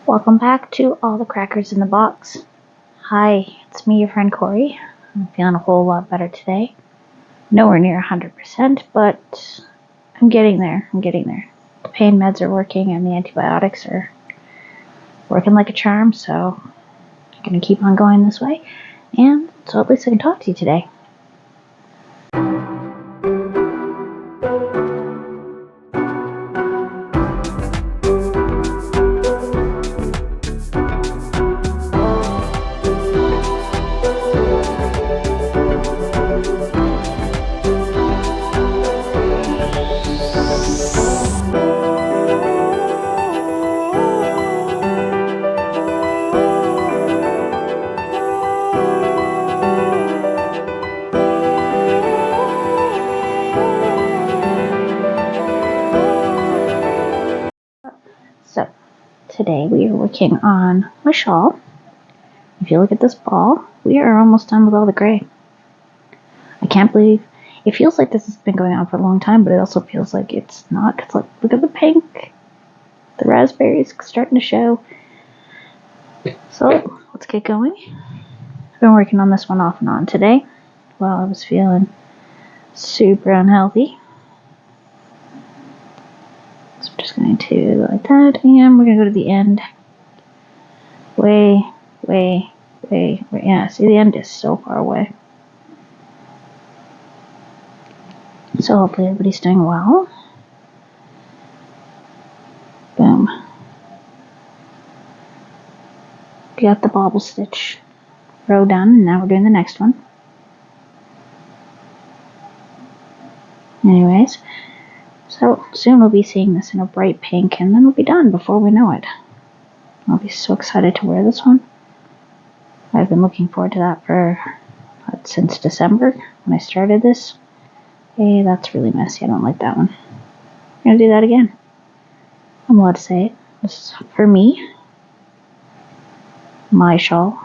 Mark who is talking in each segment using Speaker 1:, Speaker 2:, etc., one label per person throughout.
Speaker 1: Welcome back to All the Crackers in the Box. Hi, it's me, your friend Corey. I'm feeling a whole lot better today. Nowhere near 100%, but I'm getting there. The pain meds are working and the antibiotics are working like a charm, so I'm going to keep on going this way. And so at least I can talk to you today. So, today we are working on my shawl. If you look at this ball, we are almost done with all the gray. I can't believe it feels like this has been going on for a long time, but it also feels like it's not. Cause look at the pink, the raspberries starting to show. So let's get going. I've been working on this one off and on today while I was feeling super unhealthy. So I'm just going to like that, and we're going to go to the end. Way. Yeah, see, the end is so far away. So hopefully everybody's doing well. Boom. Got the bobble stitch row done, and now we're doing the next one. Anyways, so soon we'll be seeing this in a bright pink, and then we'll be done before we know it. I'll be so excited to wear this one. I've been looking forward to that for since December when I started this. Hey, that's really messy. I don't like that one. I'm going to do that again. I'm allowed to say it. This is for me. My shawl.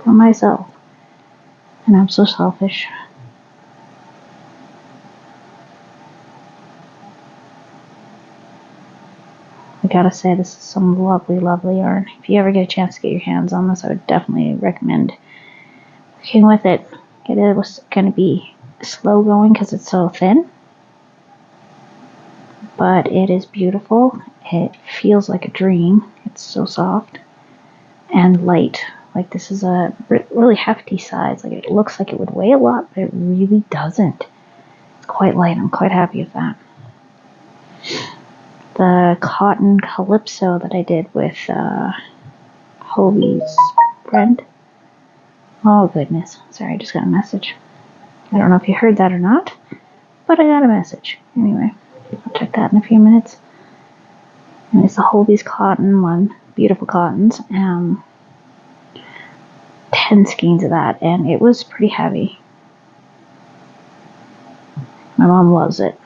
Speaker 1: For myself. And I'm so selfish. I gotta say, this is some lovely, lovely yarn. If you ever get a chance to get your hands on this, I would definitely recommend working with it. It was going to be slow going because it's so thin, but it is beautiful. It feels like a dream. It's so soft and light. Like, this is a really hefty size. Like, it looks like it would weigh a lot, but it really doesn't. It's quite light. I'm quite happy with that. The cotton calypso that I did with Hovey's friend. Oh goodness, sorry, I just got a message. I don't know if you heard that or not, but I got a message. Anyway, I'll check that in a few minutes. And it's the Hovey's cotton one, beautiful cottons, 10 skeins of that, and it was pretty heavy. My mom loves it.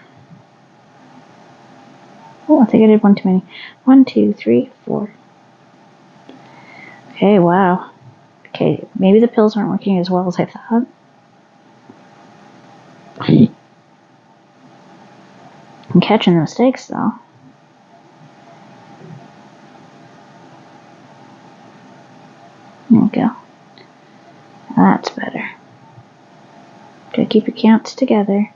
Speaker 1: Oh, I think I did one too many. 1, 2, 3, 4. Okay, wow. Okay, maybe the pills aren't working as well as I thought. I'm catching the mistakes though. There we go. That's better. Gotta keep your counts together.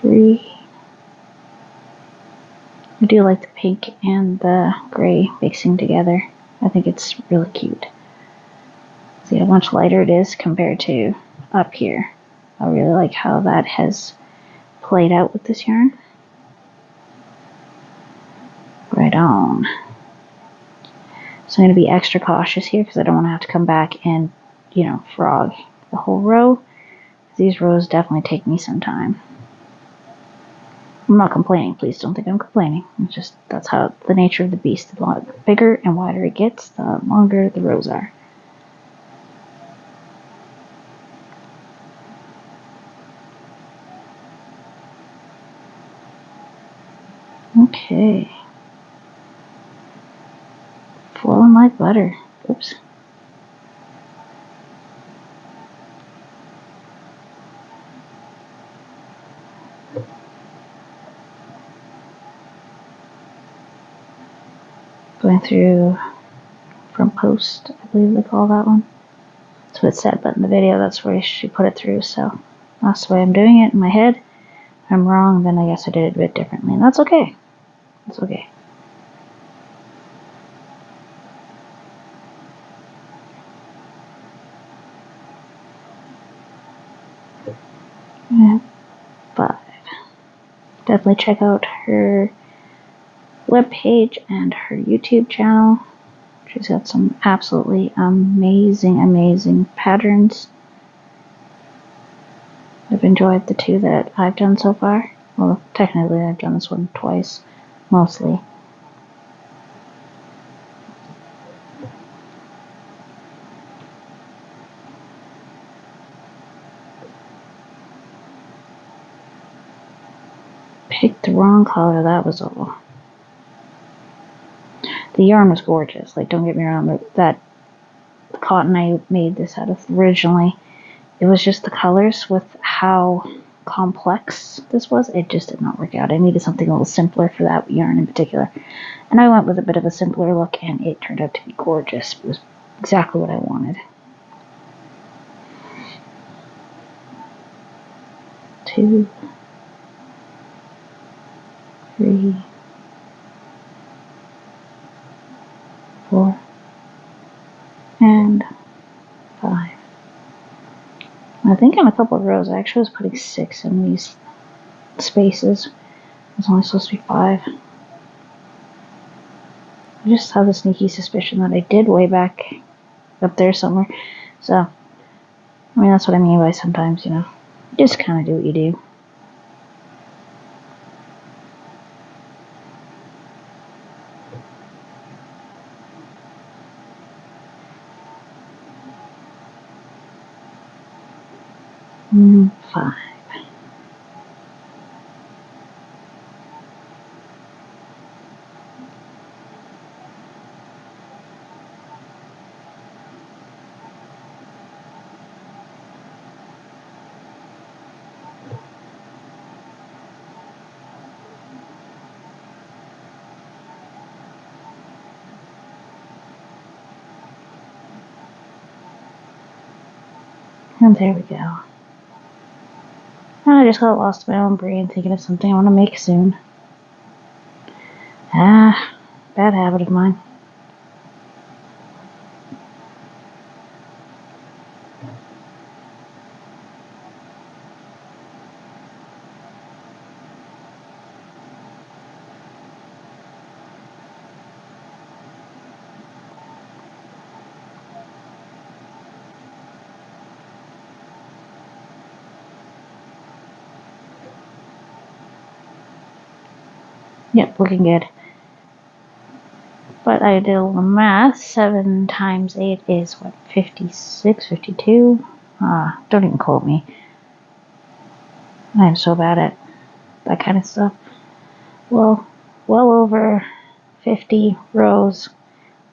Speaker 1: 3. I do like the pink and the gray mixing together. I think it's really cute. See how much lighter it is compared to up here. I really like how that has played out with this yarn. Right on. So I'm going to be extra cautious here because I don't want to have to come back and, frog the whole row. These rows definitely take me some time. I'm not complaining. Please don't think I'm complaining. It's just, that's how the nature of the beast. The bigger and wider it gets, the longer the rows are. Okay. Flowing like butter. Oops. Going through from post, I believe they call that one. That's what it said, but in the video, that's where she put it through. So that's the way I'm doing it in my head. If I'm wrong, then I guess I did it a bit differently, and that's okay. That's okay. Yeah. 5. Definitely check out her webpage and her YouTube channel. She's got some absolutely amazing patterns. I've enjoyed the 2 that I've done so far. Well, technically I've done this one twice, mostly. Picked the wrong color, that was all. The yarn was gorgeous, like, don't get me wrong, that cotton I made this out of originally, it was just the colors with how complex this was, it just did not work out. I needed something a little simpler for that yarn in particular, and I went with a bit of a simpler look, and it turned out to be gorgeous. It was exactly what I wanted. 2, 3, 4, and 5. I think in a couple of rows I actually was putting 6 in these spaces. It's only supposed to be 5. I just have a sneaky suspicion that I did way back up there somewhere. So, I mean, that's what I mean by sometimes, you know, just kind of do what you do. Mm, 5. And there we go. And I just got lost in my own brain thinking of something I want to make soon. Ah, bad habit of mine. Yep, looking good. But I did a little math. 7 times 8 is what, 56, 52? Don't even quote me. I am so bad at that kind of stuff. Well over 50 rows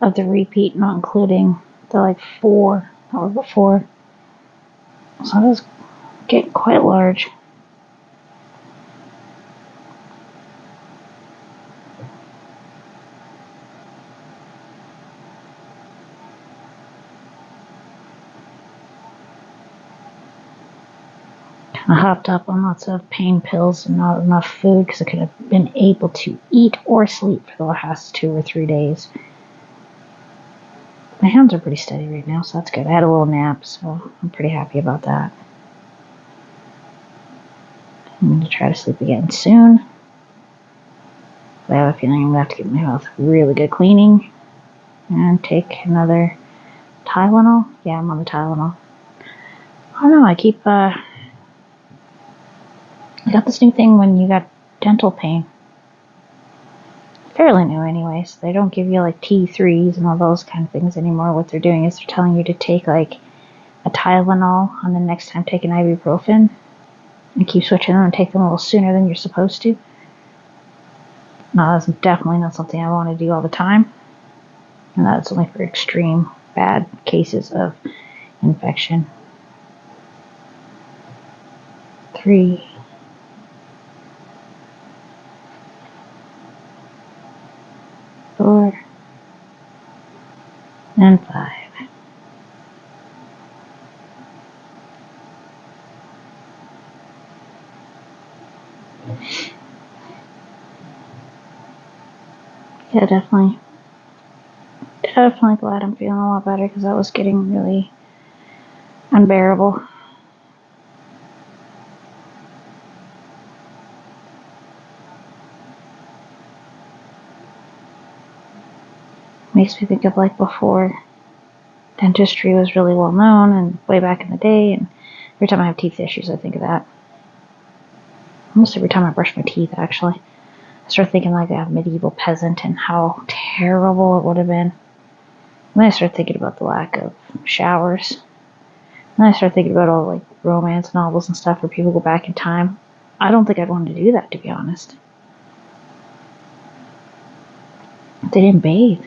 Speaker 1: of the repeat, not including the like 4 or before. So that's getting quite large. I hopped up on lots of pain pills and not enough food because I could have been able to eat or sleep for the last 2 or 3 days. My hands are pretty steady right now, so that's good. I had a little nap, so I'm pretty happy about that. I'm going to try to sleep again soon. But I have a feeling I'm going to have to give my mouth really good cleaning and take another Tylenol. Yeah, I'm on the Tylenol. I don't know, I got this new thing when you got dental pain. Fairly new anyways. They don't give you like T3s and all those kind of things anymore. What they're doing is they're telling you to take like a Tylenol and the next time take an ibuprofen and keep switching them and take them a little sooner than you're supposed to. No, that's definitely not something I want to do all the time. And that's only for extreme bad cases of infection. 3, Yeah, definitely. Definitely glad I'm feeling a lot better because that was getting really unbearable. Makes me think of like before dentistry was really well known and way back in the day, and every time I have teeth issues I think of that. Almost every time I brush my teeth, actually. I start thinking like a medieval peasant and how terrible it would have been. And then I start thinking about the lack of showers. And then I start thinking about all like romance novels and stuff where people go back in time. I don't think I'd want to do that, to be honest. They didn't bathe.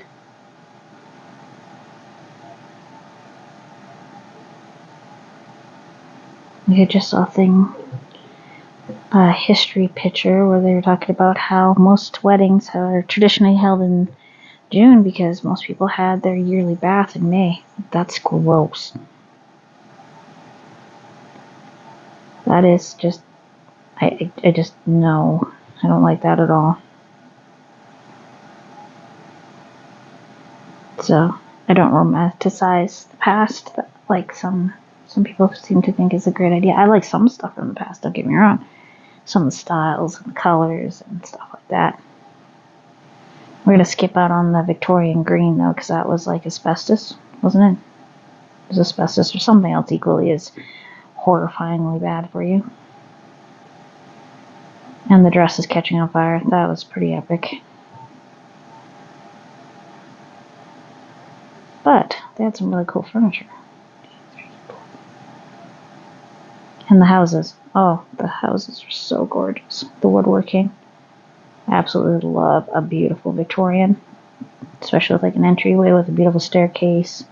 Speaker 1: I just saw a history picture where they were talking about how most weddings are traditionally held in June because most people had their yearly bath in May. That's gross. That is just, I just, no, I don't like that at all. So, I don't romanticize the past like some people seem to think is a great idea. I like some stuff from the past, don't get me wrong. Some of the styles and the colors and stuff like that. We're going to skip out on the Victorian green, though, because that was like asbestos, wasn't it? It was asbestos or something else equally as horrifyingly bad for you. And the dress is catching on fire. That was pretty epic. But they had some really cool furniture. And the houses. Oh, the houses are so gorgeous. The woodworking. I absolutely love a beautiful Victorian. Especially with like an entryway with a beautiful staircase.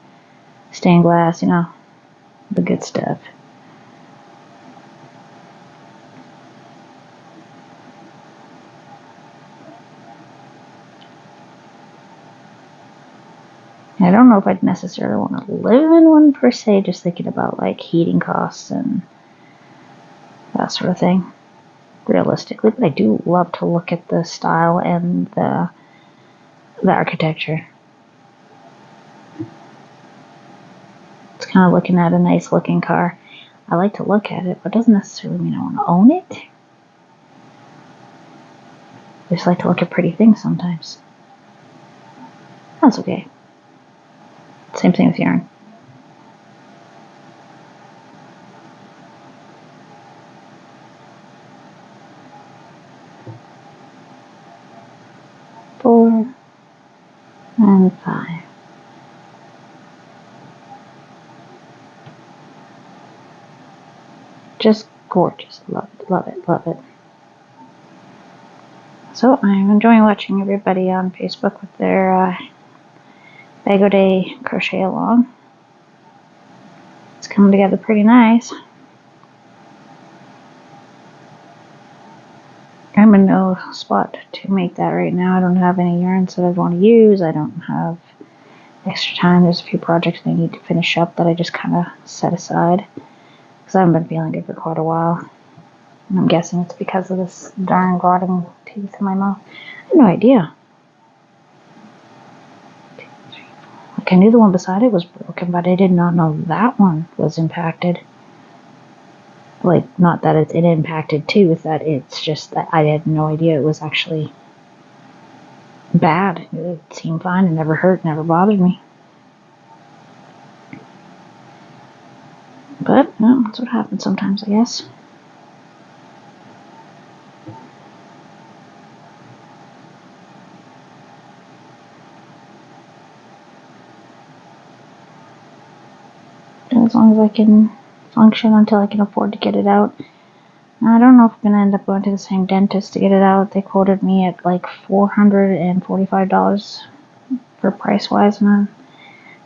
Speaker 1: Stained glass, you know. The good stuff. I don't know if I'd necessarily want to live in one per se, just thinking about like heating costs and that sort of thing, realistically. But I do love to look at the style and the architecture. It's kind of looking at a nice looking car. I like to look at it, but it doesn't necessarily mean I want to own it. I just like to look at pretty things sometimes. That's okay. Same thing with yarn. Four and five. Just gorgeous. Love it, love it, love it. So I'm enjoying watching everybody on Facebook with their Bag O Day crochet along. It's coming together pretty nice. I'm in no spot to make that right now. I don't have any yarns that I want to use. I don't have extra time. There's a few projects I need to finish up that I just kind of set aside because I haven't been feeling good for quite a while. And I'm guessing it's because of this darn rotting tooth in my mouth. I have no idea. Like I knew the one beside it was broken, but I did not know that one was impacted. Like, not that it's an impacted tooth, that it's just that I had no idea it was actually bad. It seemed fine. It never hurt, never bothered me. But, no, that's what happens sometimes, I guess. As long as I can function until I can afford to get it out. I don't know if I'm going to end up going to the same dentist to get it out. They quoted me at like $445 for price-wise, and then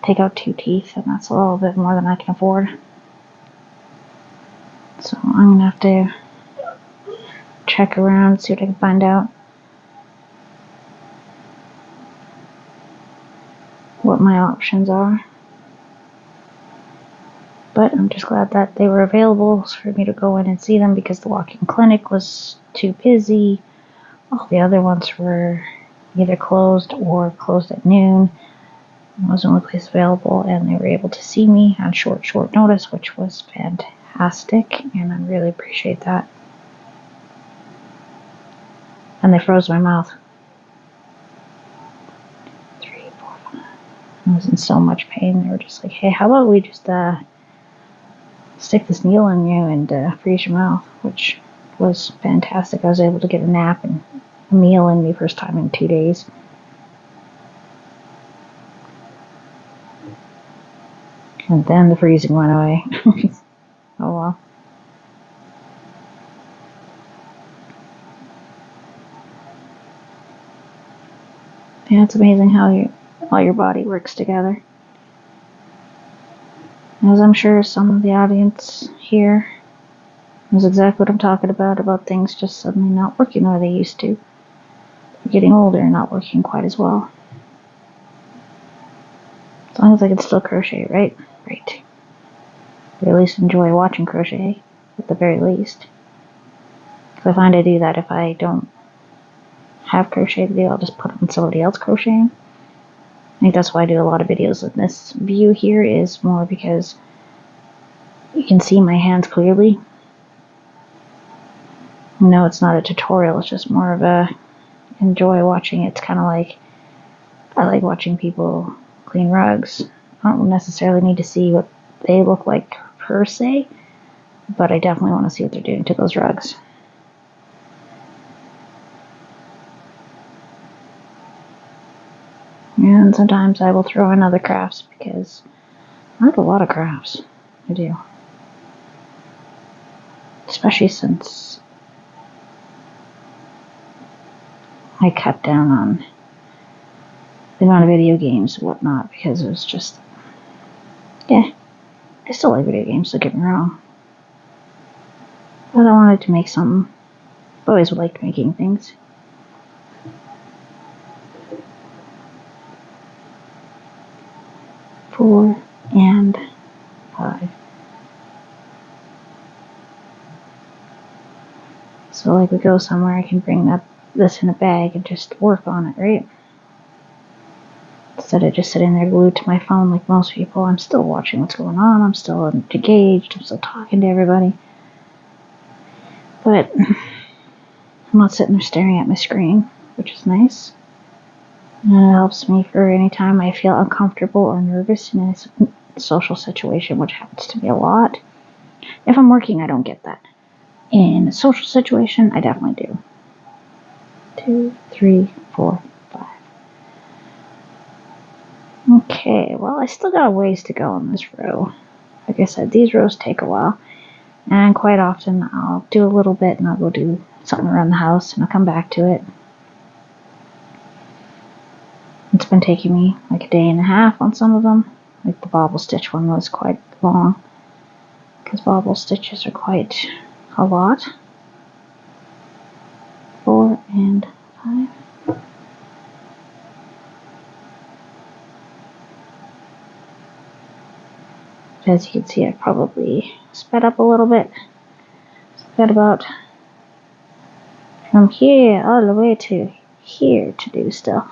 Speaker 1: take out 2 teeth, and that's a little bit more than I can afford. So I'm going to have to check around, see what I can find out. What my options are. But I'm just glad that they were available for me to go in and see them because the walk-in clinic was too busy. All the other ones were either closed or closed at noon. It was the only place available, and they were able to see me on short notice, which was fantastic, and I really appreciate that. And they froze my mouth. 3, 4, 5. I was in so much pain. They were just like, hey, how about we just stick this needle in you and freeze your mouth, which was fantastic. I was able to get a nap and a meal in me first time in 2 days. And then the freezing went away. Oh well. Yeah, it's amazing how all your body works together. As I'm sure some of the audience here knows exactly what I'm talking about things just suddenly not working the way they used to. They're getting older and not working quite as well. As long as I can still crochet, right? Right. Or at least enjoy watching crochet, at the very least. Because I find I do that if I don't have crochet to do, I'll just put on somebody else crocheting. I think that's why I do a lot of videos with this view here, is more because you can see my hands clearly. No, it's not a tutorial, it's just more of a enjoy watching. It's kind of like, I like watching people clean rugs. I don't necessarily need to see what they look like per se, but I definitely want to see what they're doing to those rugs. And sometimes I will throw in other crafts because I have a lot of crafts. I do. Especially since I cut down on the amount of video games and whatnot because it was just, yeah, I still like video games, don't get me wrong. But I wanted to make something. I've always liked making things. Four and 5. So like we go somewhere, I can bring this in a bag and just work on it, right? Instead of just sitting there glued to my phone like most people, I'm still watching what's going on, I'm still engaged, I'm still talking to everybody. But I'm not sitting there staring at my screen, which is nice. And it helps me for any time I feel uncomfortable or nervous in a social situation, which happens to me a lot. If I'm working, I don't get that. In a social situation, I definitely do. 2, 3, 4, 5. Okay, well, I still got a ways to go on this row. Like I said, these rows take a while. And quite often, I'll do a little bit and I'll go do something around the house and I'll come back to it. It's been taking me like a day and a half on some of them. Like the bobble stitch one was quite long, because bobble stitches are quite a lot. 4 and 5. As you can see, I probably sped up a little bit. So I've got about from here all the way to here to do still.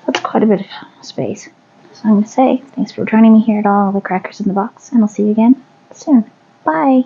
Speaker 1: That's quite a bit of space. So I'm going to say thanks for joining me here at all the Crackers in the Box, and I'll see you again soon. Bye!